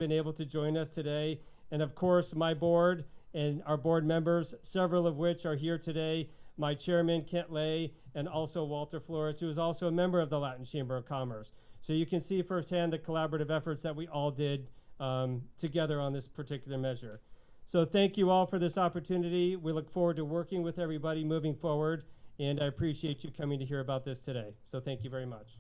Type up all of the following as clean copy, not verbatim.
been able to join us today. And of course, my board and our board members, several of which are here today, my chairman, Kent Lay, and also Walter Flores, who is also a member of the Latin Chamber of Commerce. So you can see firsthand the collaborative efforts that we all did together on this particular measure. So thank you all for this opportunity. We look forward to working with everybody moving forward, and I appreciate you coming to hear about this today. So thank you very much.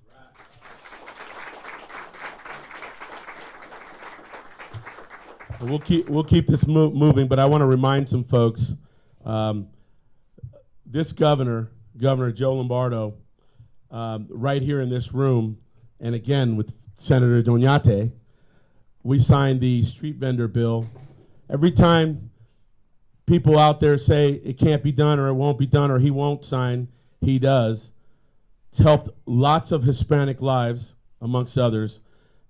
We'll keep this moving, but I want to remind some folks, this Governor Joe Lombardo, right here in this room, and again with Senator Doñate, we signed the street vendor bill. Every time people out there say it can't be done or it won't be done or he won't sign, he does. It's helped lots of Hispanic lives, amongst others,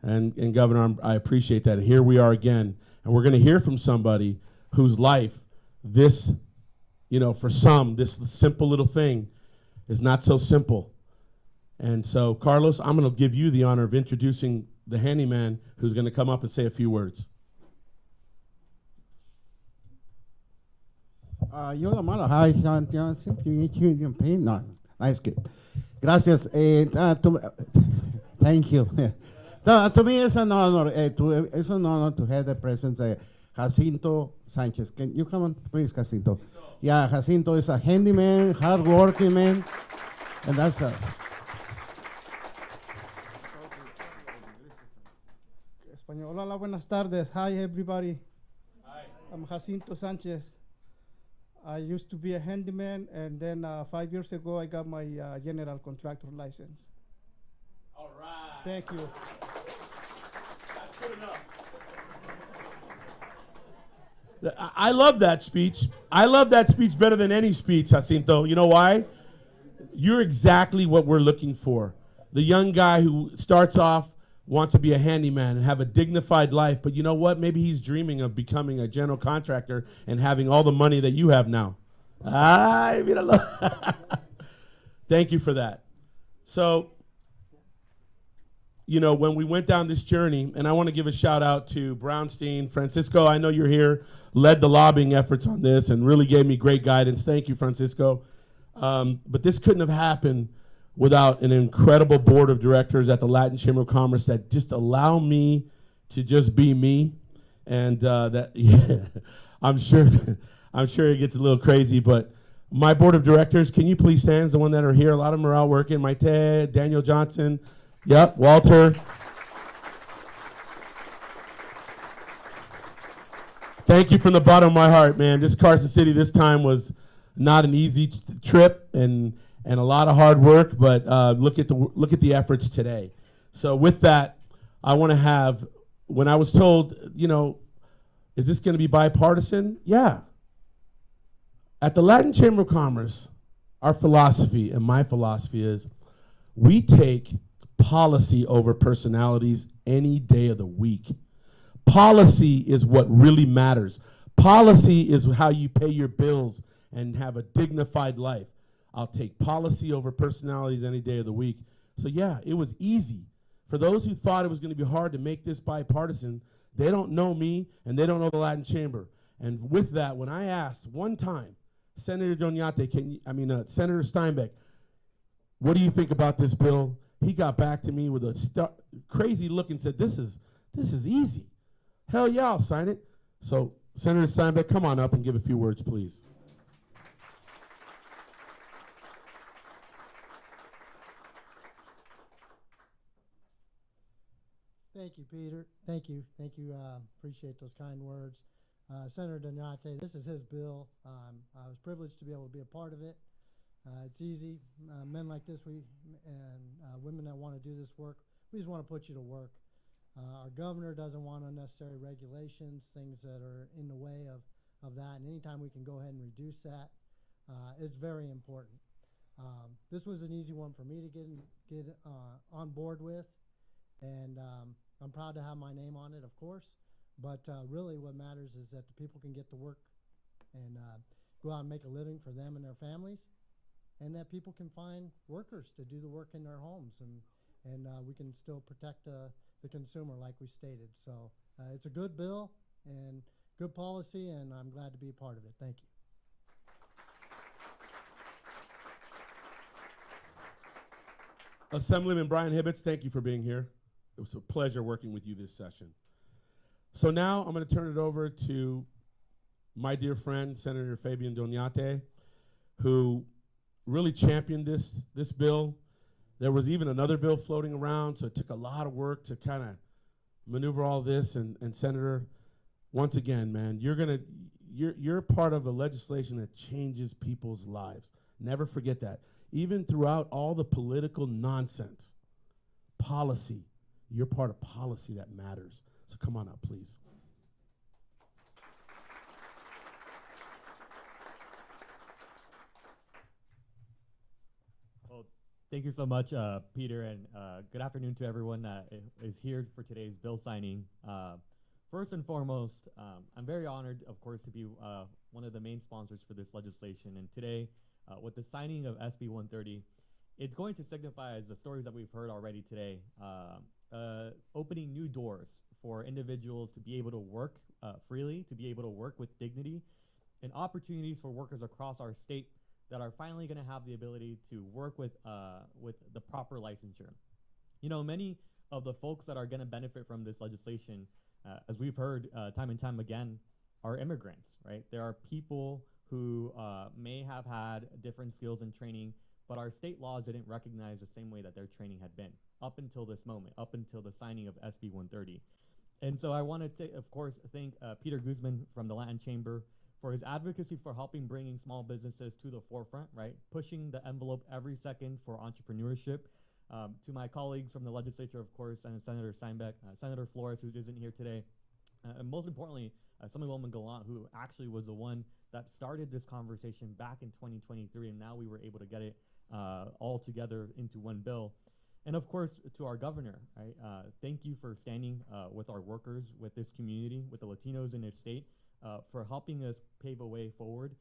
and Governor, I appreciate that. And here we are again. And we're going to hear from somebody whose life this, for some, this simple little thing is not so simple. And so, Carlos, I'm going to give you the honor of introducing the handyman who's going to come up and say a few words. Yo la mala, hi, no, nice kid. Gracias. Thank you. To me, it's an honor. It's an honor to have the presence of Jacinto Sanchez. Can you come on, please, Jacinto? Yeah, Jacinto is a handyman, hardworking man, and that's a. Español. Hola, buenas tardes. Hi, everybody. Hi. I'm Jacinto Sanchez. I used to be a handyman, and then 5 years ago, I got my general contractor license. All right. Thank you. That's good enough. I love that speech. I love that speech better than any speech, Jacinto. You know why? You're exactly what we're looking for. The young guy who starts off, wants to be a handyman and have a dignified life, but you know what? Maybe he's dreaming of becoming a general contractor and having all the money that you have now. Thank you for that. So, when we went down this journey, and I want to give a shout out to Brownstein, Francisco, I know you're here, led the lobbying efforts on this and really gave me great guidance. Thank you, Francisco. But this couldn't have happened without an incredible board of directors at the Latin Chamber of Commerce that just allow me to just be me. And I'm sure it gets a little crazy, but my board of directors, can you please stand? The one that are here, a lot of them are out working. Maite, Daniel Johnson, yep, Walter. Thank you from the bottom of my heart, man. This Carson City this time was not an easy trip and a lot of hard work, but look at the efforts today. So with that, I want to have, when I was told, is this going to be bipartisan? Yeah. At the Latin Chamber of Commerce, our philosophy and my philosophy is we take policy over personalities any day of the week. Policy is what really matters. Policy is how you pay your bills and have a dignified life. I'll take policy over personalities any day of the week. So yeah, it was easy. For those who thought it was going to be hard to make this bipartisan, they don't know me and they don't know the Latin Chamber. And with that, when I asked one time, Senator Doñate, Senator Steinbeck, what do you think about this bill? He got back to me with a crazy look and said, this is easy. Hell yeah, I'll sign it. So Senator Steinbeck, come on up and give a few words, please. Thank you, Peter. Thank you. Appreciate those kind words. Senator Doñate, this is his bill. I was privileged to be able to be a part of it. It's easy. Men like this, and women that want to do this work, we just want to put you to work. Our governor doesn't want unnecessary regulations, things that are in the way of that. And anytime we can go ahead and reduce that, it's very important. This was an easy one for me to get on board with. And I'm proud to have my name on it, of course. But really what matters is that the people can get to work and go out and make a living for them and their families, and that people can find workers to do the work in their homes, and we can still protect the consumer like we stated. So It's a good bill and good policy, and I'm glad to be a part of it. Thank you. Assemblyman Brian Hibbets, thank you for being here. It was a pleasure working with you this session. So now I'm going to turn it over to my dear friend, Senator Fabian Doñate, who really championed this bill. There was even another bill floating around, so it took a lot of work to kind of maneuver all this. And Senator, once again, man, you're part of a legislation that changes people's lives. Never forget that. Even throughout all the political nonsense, policy, you're part of policy that matters. So come on up, please. Well, thank you so much, Peter, and good afternoon to everyone that is here for today's bill signing. First and foremost, I'm very honored, of course, to be one of the main sponsors for this legislation. And today, with the signing of SB 130, it's going to signify, as the stories that we've heard already today, opening new doors for individuals to be able to work freely, to be able to work with dignity, and opportunities for workers across our state that are finally going to have the ability to work with the proper licensure. You know, many of the folks that are going to benefit from this legislation, as we've heard time and time again, are immigrants, right? There are people who may have had different skills and training, but our state laws didn't recognize the same way that their training had been up until this moment, up until the signing of SB 130. And so I want to, of course, thank Peter Guzman from the Latin Chamber for his advocacy for helping bringing small businesses to the forefront, right? Pushing the envelope every second for entrepreneurship. To my colleagues from the legislature, of course, and Senator Steinbeck, Senator Flores, who isn't here today, and most importantly, Assemblywoman Gallant, who actually was the one that started this conversation back in 2023, and now we were able to get it all together into one bill. And of course, to our governor, right? Thank you for standing with our workers, with this community, with the Latinos in this state, for helping us pave a way forward.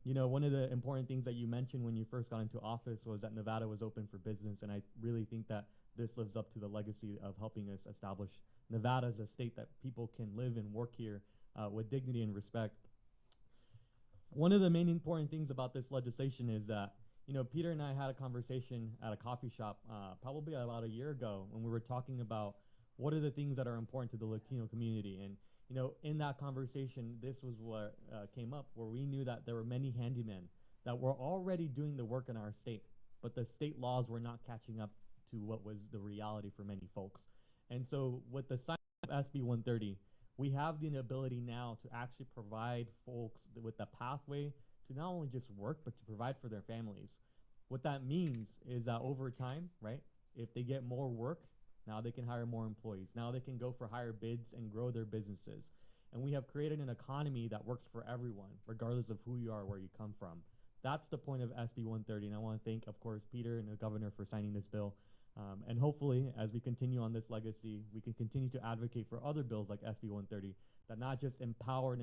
You know, one of the important things that you mentioned when you first got into office was that Nevada was open for business, and I really think that this lives up to the legacy of helping us establish Nevada as a state that people can live and work here with dignity and respect. One of the main important things about this legislation is that, you know, Peter and I had a conversation at a coffee shop probably about a year ago when we were talking about what are the things that are important to the Latino community. And, you know, in that conversation, this was what came up, where we knew that there were many handymen that were already doing the work in our state, but the state laws were not catching up to what was the reality for many folks. And so with the sign of SB 130, we have the ability now to actually provide folks with the pathway to not only just work, but to provide for their families. What that means is that over time, right, if they get more work, now they can hire more employees. Now they can go for higher bids and grow their businesses. And we have created an economy that works for everyone, regardless of who you are, where you come from. That's the point of SB 130. And I want to thank, of course, Peter and the governor for signing this bill. And hopefully, as we continue on this legacy, we can continue to advocate for other bills like SB 130 that not just empower and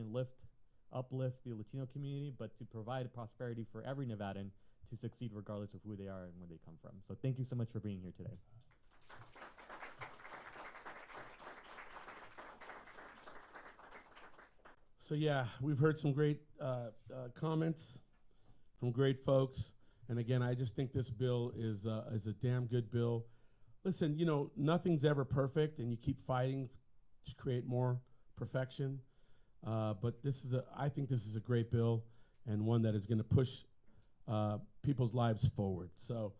uplift the Latino community, but to provide prosperity for every Nevadan to succeed regardless of who they are and where they come from. So thank you so much for being here today. So yeah, we've heard some great comments from great folks. And again, I just think this bill is a damn good bill. Listen, you know, nothing's ever perfect, and you keep fighting to create more perfection. But I think this is a great bill, and one that is going to push people's lives forward. So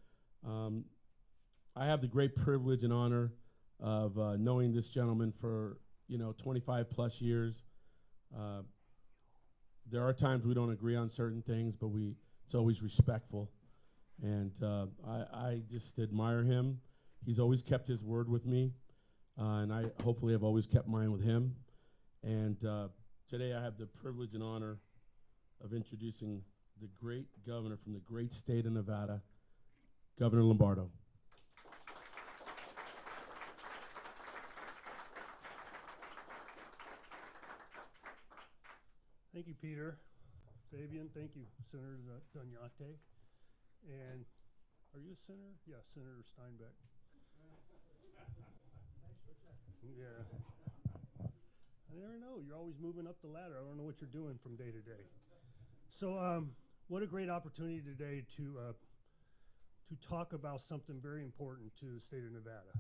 I have the great privilege and honor of knowing this gentleman for 25 plus years. There are times we don't agree on certain things, but it's always respectful. And I just admire him. He's always kept his word with me, and I hopefully have always kept mine with him. And today I have the privilege and honor of introducing the great governor from the great state of Nevada, Governor Lombardo. Thank you, Peter. Fabian, thank you, Senator Doñate. And are you a senator? Yeah, Senator Steinbeck. Yeah. I never know. You're always moving up the ladder. I don't know what you're doing from day to day. So what a great opportunity today to talk about something very important to the state of Nevada.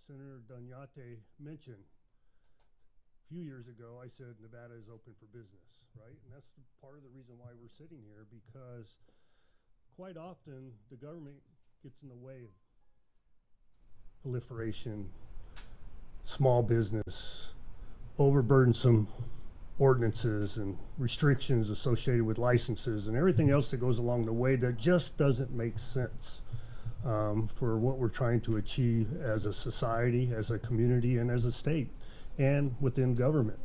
Senator Dunyate mentioned a few years ago, I said Nevada is open for business, right? And that's part of the reason why we're sitting here, because quite often the government gets in the way of proliferation, small business, overburdensome ordinances and restrictions associated with licenses and everything else that goes along the way that just doesn't make sense for what we're trying to achieve as a society, as a community, and as a state, and within government.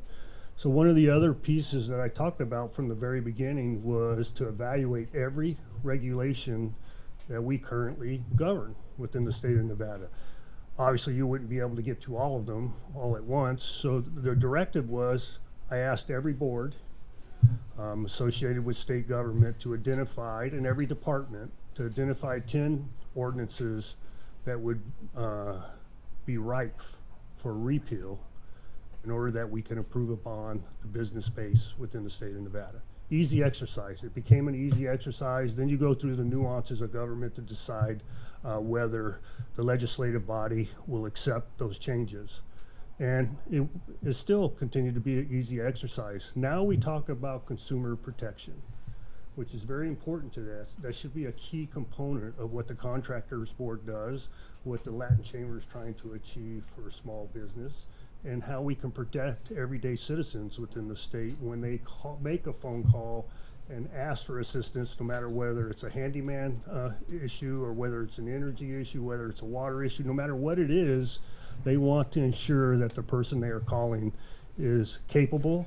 So one of the other pieces that I talked about from the very beginning was to evaluate every regulation that we currently govern within the state of Nevada. Obviously, you wouldn't be able to get to all of them all at once. So the directive was, I asked every board associated with state government to identify, in every department, to identify 10 ordinances that would be ripe for repeal in order that we can improve upon the business space within the state of Nevada. Easy exercise. It became an easy exercise. Then you go through the nuances of government to decide whether the legislative body will accept those changes. And it still continued to be an easy exercise. Now we talk about consumer protection, which is very important to this. That should be a key component of what the Contractors Board does, what the Latin Chamber is trying to achieve for small business, and how we can protect everyday citizens within the state when they make a phone call and ask for assistance, no matter whether it's a handyman issue or whether it's an energy issue, whether it's a water issue, no matter what it is, they want to ensure that the person they are calling is capable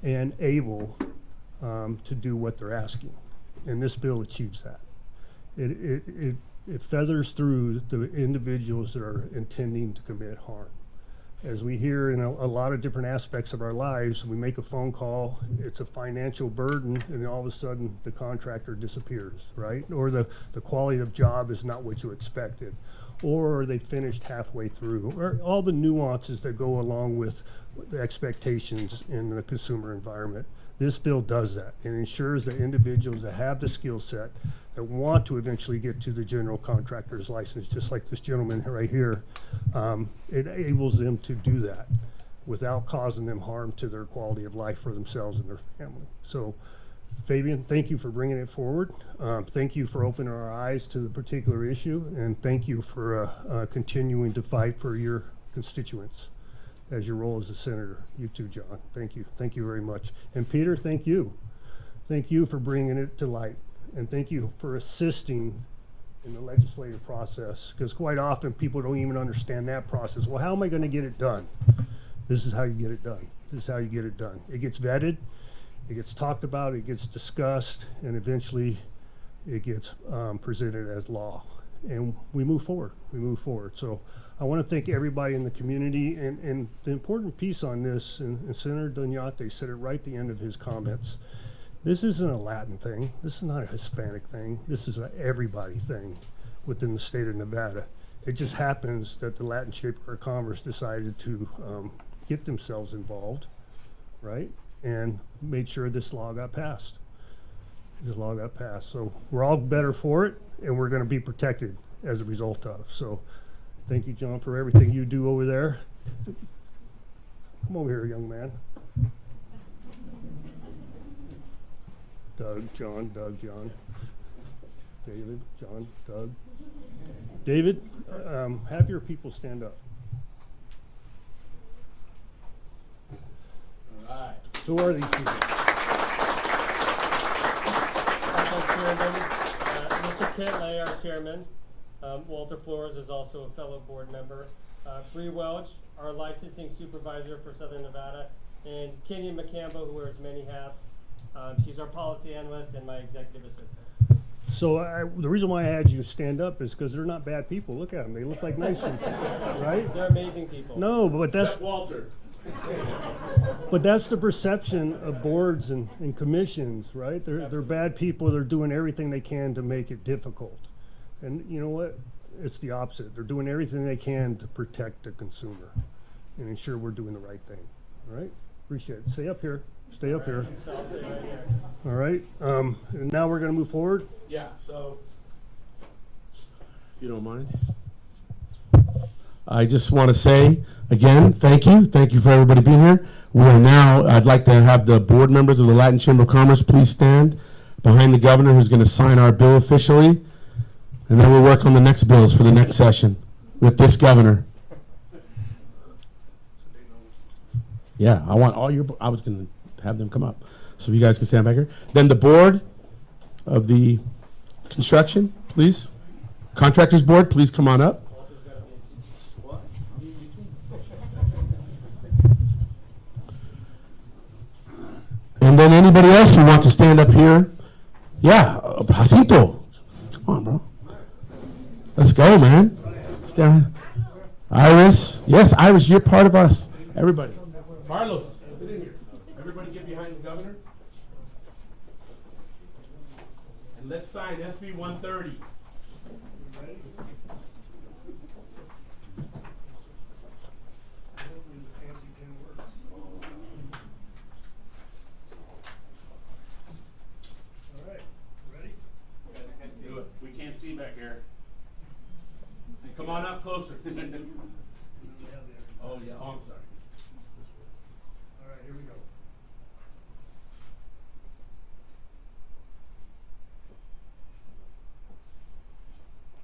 and able to do what they're asking. And this bill achieves that. It feathers through the individuals that are intending to commit harm. As we hear in a lot of different aspects of our lives, we make a phone call, it's a financial burden, and then all of a sudden the contractor disappears, right? Or the quality of job is not what you expected, or they finished halfway through, or all the nuances that go along with the expectations in the consumer environment. This bill does that. It ensures that individuals that have the skill set, that want to eventually get to the general contractor's license, just like this gentleman right here, it enables them to do that without causing them harm to their quality of life for themselves and their family. So, Fabian, thank you for bringing it forward. Thank you for opening our eyes to the particular issue, and thank you for continuing to fight for your constituents as your role as a senator. You too, John. Thank you. Thank you very much. And Peter, thank you. Thank you for bringing it to light. And thank you for assisting in the legislative process, because quite often people don't even understand that process. Well, how am I going to get it done? This is how you get it done. This is how you get it done. It gets vetted, it gets talked about, it gets discussed, and eventually it gets presented as law. And we move forward. We move forward. So I want to thank everybody in the community. And the important piece on this, and Senator Dunyate said it right at the end of his comments, this isn't a Latin thing. This is not a Hispanic thing. This is an everybody thing within the state of Nevada. It just happens that the Latin Chamber of Commerce decided to get themselves involved, right? And made sure this law got passed. This law got passed. So we're all better for it, and we're going to be protected as a result of. So thank you, John, for everything you do over there. Come over here, young man. Doug, John, David, John, Doug. David, have your people stand up. All right. Who are these people? Mr. Kent Lay, our chairman. Walter Flores is also a fellow board member. Bree Welch, our licensing supervisor for Southern Nevada. And Kenyon McCampbell, who wears many hats. She's our policy analyst and my executive assistant. So the reason why I had you stand up is because they're not bad people. Look at them; they look like nice people, right? They're amazing people. No, but that's Except Walter. But that's the perception of boards and commissions, right? They're bad people. They're doing everything they can to make it difficult, and you know what? It's the opposite. They're doing everything they can to protect the consumer and ensure we're doing the right thing. All right, appreciate it. Stay up here. Stay up here. All right. And now we're going to move forward. Yeah, so if you don't mind. I just want to say again, thank you. Thank you for everybody being here. We are now, I'd like to have the board members of the Latin Chamber of Commerce please stand behind the governor who's going to sign our bill officially. And then we'll work on the next bills for the next session with this governor. Yeah, I want all your, I was going to have them come up. So you guys can stand back here. Then the board of the construction, please. Contractors board, please come on up. And then anybody else who wants to stand up here. Yeah, Jacinto. Come on, bro. Let's go, man. Stand. Iris. Yes, Iris, you're part of us. Everybody. Carlos, get in here. Everybody get behind the governor. And let's sign SB 130. Back here. Come on up closer. Oh, yeah. Oh, I'm sorry. All right, here we go.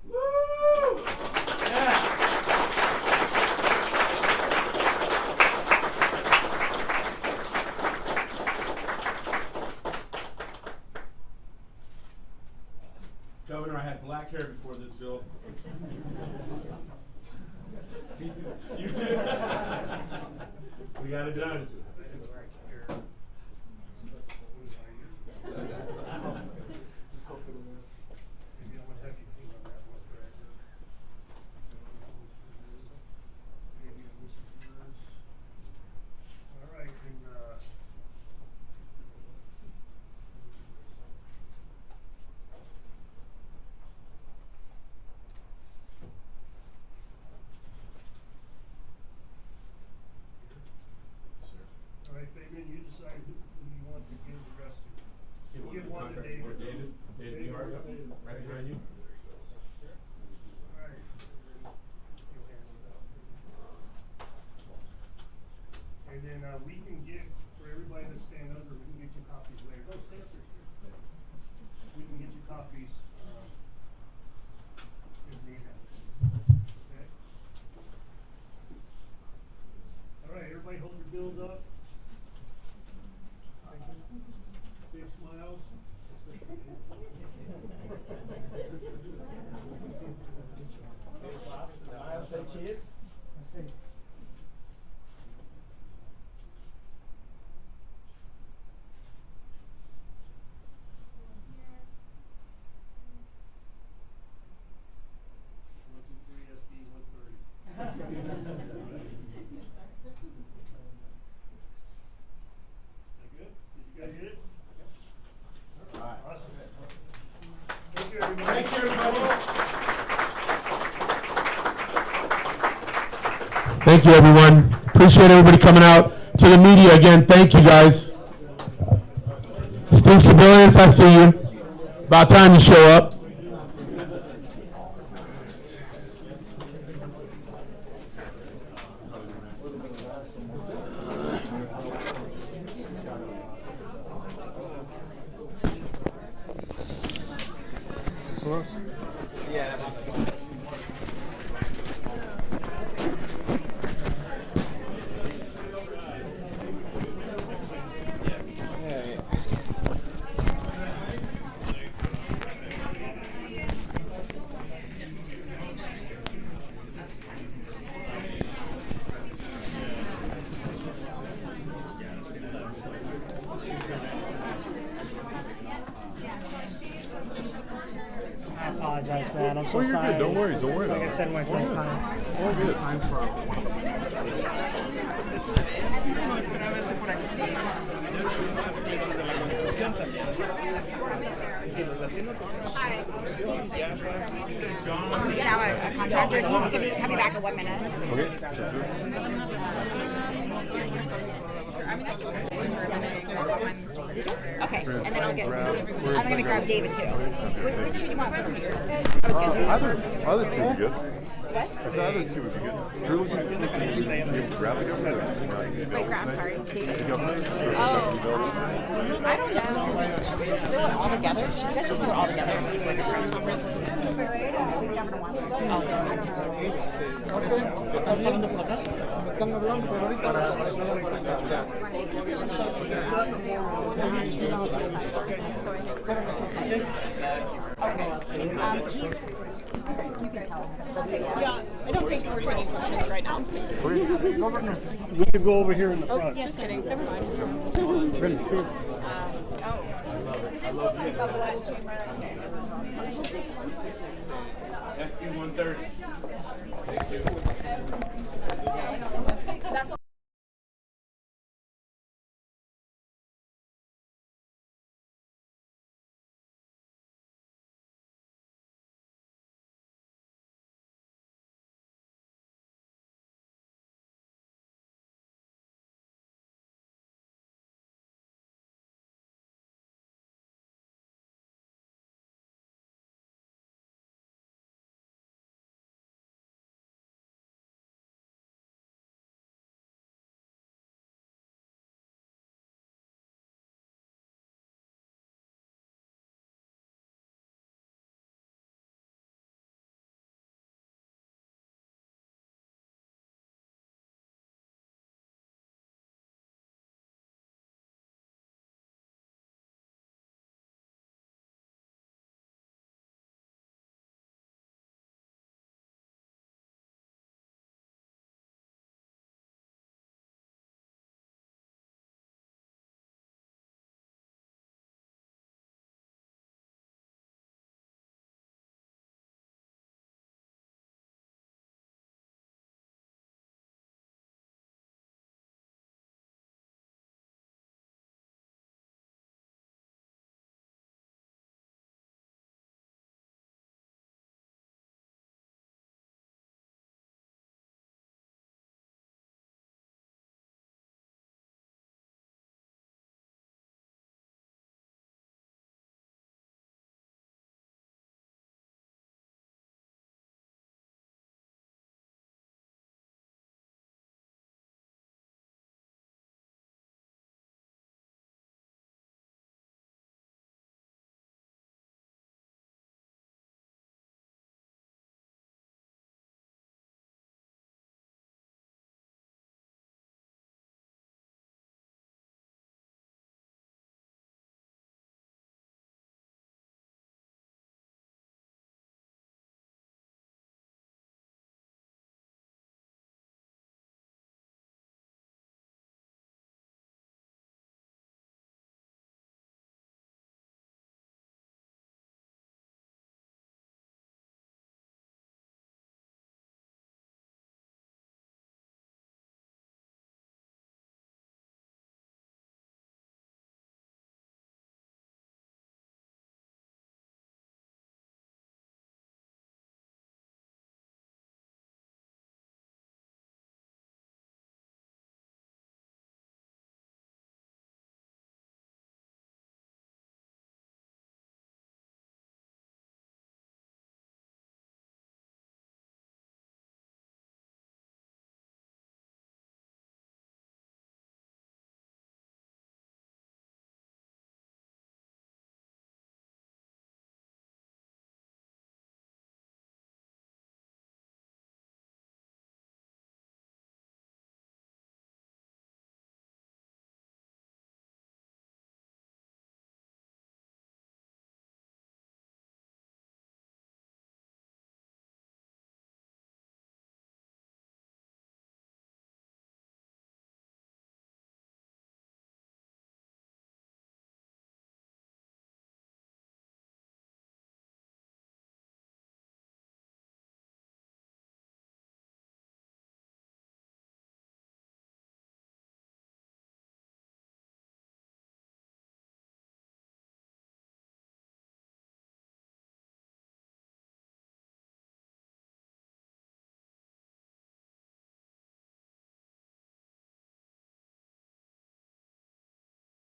Woo! Yeah. Governor, I had black hair before this bill. You too? We got it done. You decide who you want to give the rest to. Give one to David. David, you are right behind you. All right. You'll handle that. And then we can get, for everybody to stand under, we can get you copies later. Go stay up there. We can get you copies if needed. Okay? All right, everybody hold your bills up. Big smiles. I'll say cheers. I say. Thank you, everyone. Appreciate everybody coming out. To the media, again, thank you, guys. Steve Civilians, I see you. About time you show up. I apologize, man. I'm so sorry. Good. Don't worry. Don't worry. Like I said, my first time. All good. He's now a contractor. He's going to be coming back in 1 minute. Okay. Okay, and then I'll get. I'm gonna grab David too. Which should you want first? Other two would be good. What? I said other two would be good. You're looking at sneaking, you grab the governor. Wait, grab. Sorry, David. The governor. I don't know. Should we just do it all together? Should we just do it all together? Like a press conference? Governor wants it. Yeah, I don't think we're taking questions right now. We could go over here in the front. Just kidding. Never mind. SQ 130.